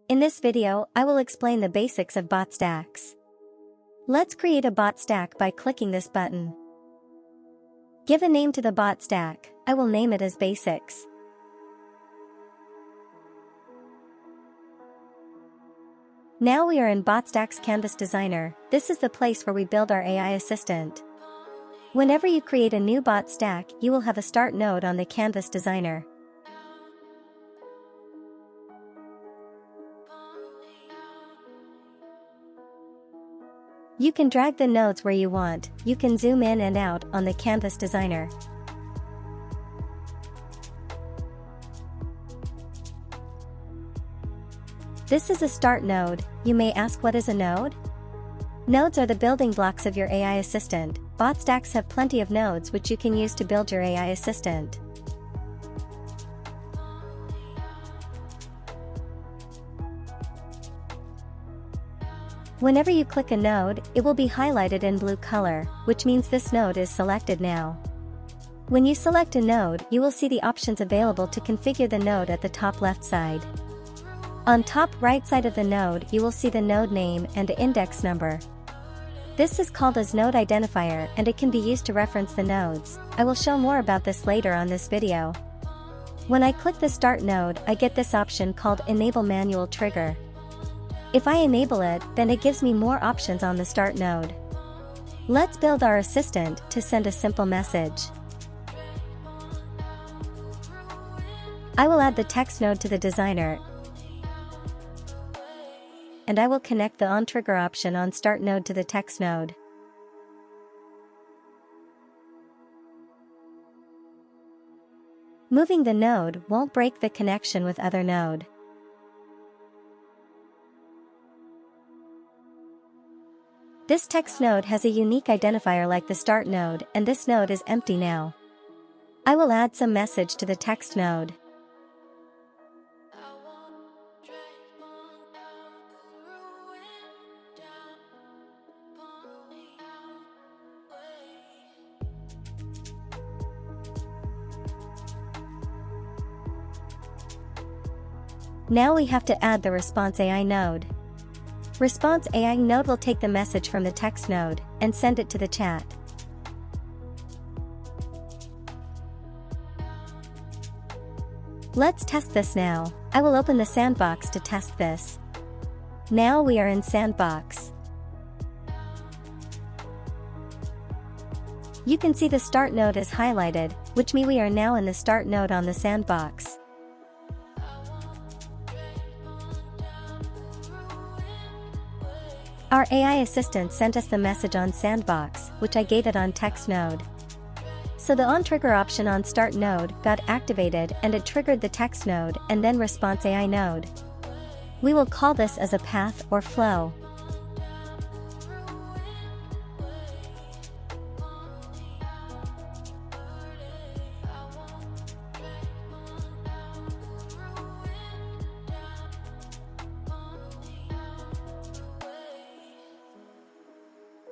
In this video, I will explain the basics of Botstacks. Let's create a bot stack by clicking this button. Give a name to the bot stack. I will name it as Basics. Now we are in Botstacks Canvas Designer. This is the place where we build our AI assistant. Whenever you create a new bot stack, you will have a start node on the Canvas Designer. You can drag the nodes where you want. You can zoom in and out on the Canvas Designer. This is a start node. You may ask, what is a node? Nodes are the building blocks of your AI assistant. Botstacks have plenty of nodes which you can use to build your AI assistant. Whenever you click a node, it will be highlighted in blue color, which means this node is selected now. When you select a node, you will see the options available to configure the node at the top left side. On top right side of the node, you will see the node name and the index number. This is called as node identifier, and it can be used to reference the nodes. I will show more about this later on this video. When I click the start node, I get this option called Enable Manual Trigger. If I enable it, then it gives me more options on the start node. Let's build our assistant to send a simple message. I will add the text node to the designer, and I will connect the onTrigger option on start node to the text node. Moving the node won't break the connection with other node. This text node has a unique identifier like the start node, and this node is empty now. I will add some message to the text node. Now we have to add the Response AI node. Response AI node will take the message from the text node and send it to the chat. Let's test this now. I will open the sandbox to test this. Now we are in sandbox. You can see the start node is highlighted, which means we are now in the start node on the sandbox. Our AI assistant sent us the message on sandbox, which I gave it on text node. So the onTrigger option on start node got activated and it triggered the text node and then Response AI node. We will call this as a path or flow.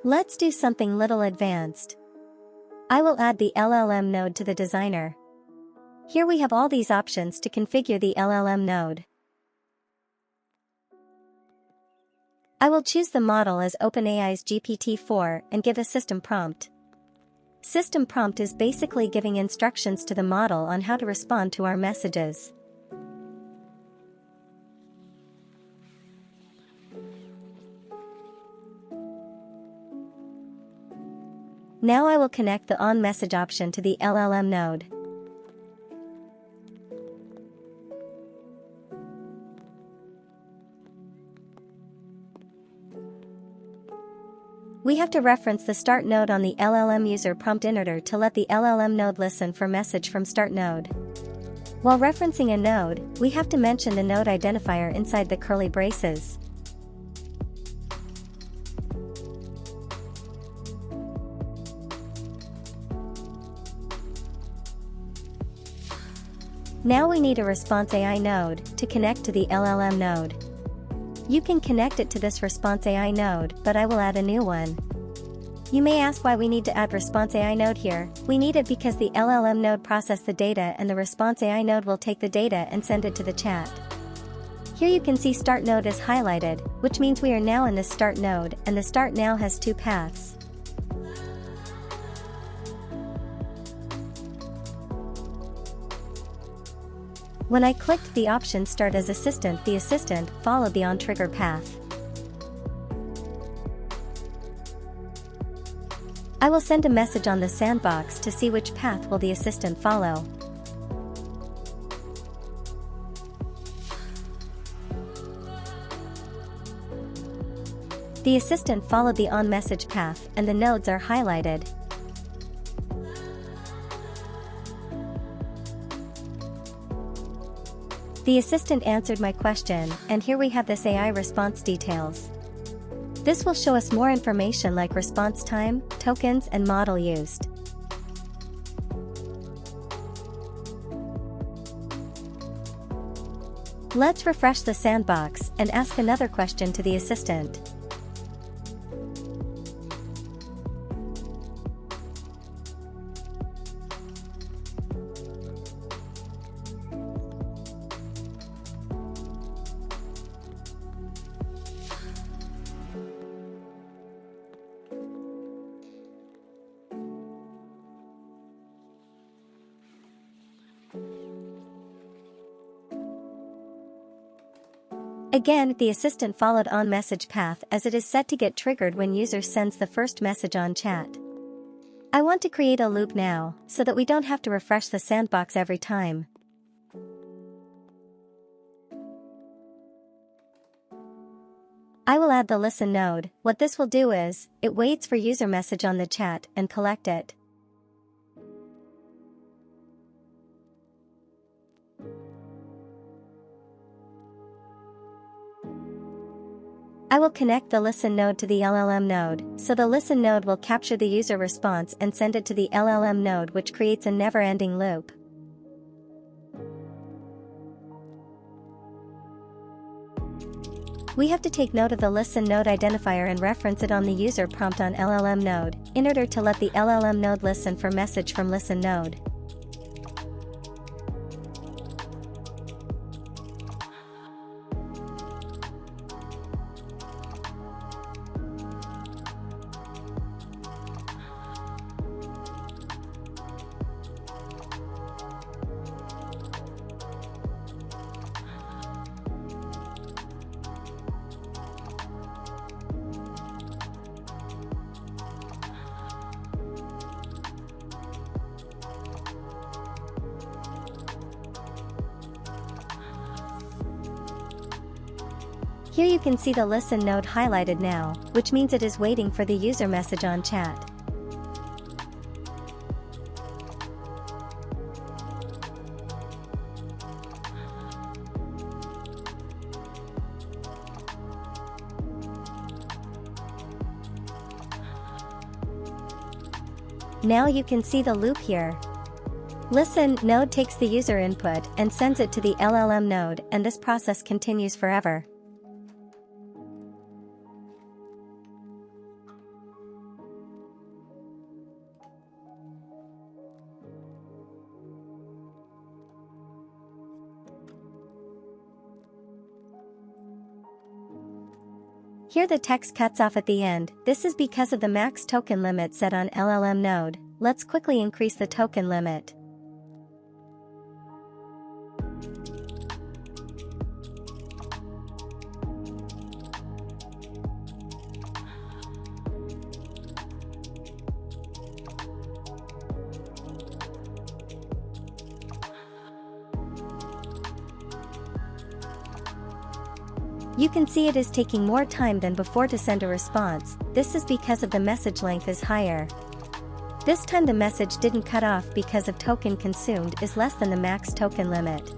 Let's do something little advanced. I will add the LLM node to the designer. Here we have all these options to configure the LLM node. I will choose the model as OpenAI's GPT-4 and give a system prompt. System prompt is basically giving instructions to the model on how to respond to our messages. Now I will connect the onMessage option to the LLM node. We have to reference the start node on the LLM user prompt initer to let the LLM node listen for message from start node. While referencing a node, we have to mention the node identifier inside the curly braces. Now we need a Response AI node to connect to the LLM node. You can connect it to this Response AI node, but I will add a new one. You may ask why we need to add Response AI node here. We need it because the LLM node processes the data and the Response AI node will take the data and send it to the chat. Here you can see Start Node is highlighted, which means we are now in the Start node, and the Start now has two paths. When I clicked the option Start as Assistant, the assistant followed the onTrigger path. I will send a message on the sandbox to see which path will the assistant follow. The assistant followed the onMessage path and the nodes are highlighted. The assistant answered my question, and here we have this AI response details. This will show us more information like response time, tokens, and model used. Let's refresh the sandbox and ask another question to the assistant. Again, the assistant followed onMessage path as it is set to get triggered when user sends the first message on chat. I want to create a loop now, so that we don't have to refresh the sandbox every time. I will add the Listen node. What this will do is, it waits for user message on the chat and collect it. I will connect the Listen node to the LLM node, so the Listen node will capture the user response and send it to the LLM node, which creates a never-ending loop. We have to take note of the Listen node identifier and reference it on the user prompt on LLM node, in order to let the LLM node listen for message from Listen node. Here you can see the Listen node highlighted now, which means it is waiting for the user message on chat. Now you can see the loop here. Listen node takes the user input and sends it to the LLM node, and this process continues forever. Here the text cuts off at the end. This is because of the max token limit set on LLM node. Let's quickly increase the token limit. You can see it is taking more time than before to send a response. This is because of the message length is higher. This time the message didn't cut off because of token consumed is less than the max token limit.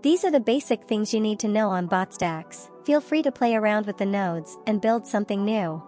These are the basic things you need to know on Botstacks. Feel free to play around with the nodes and build something new.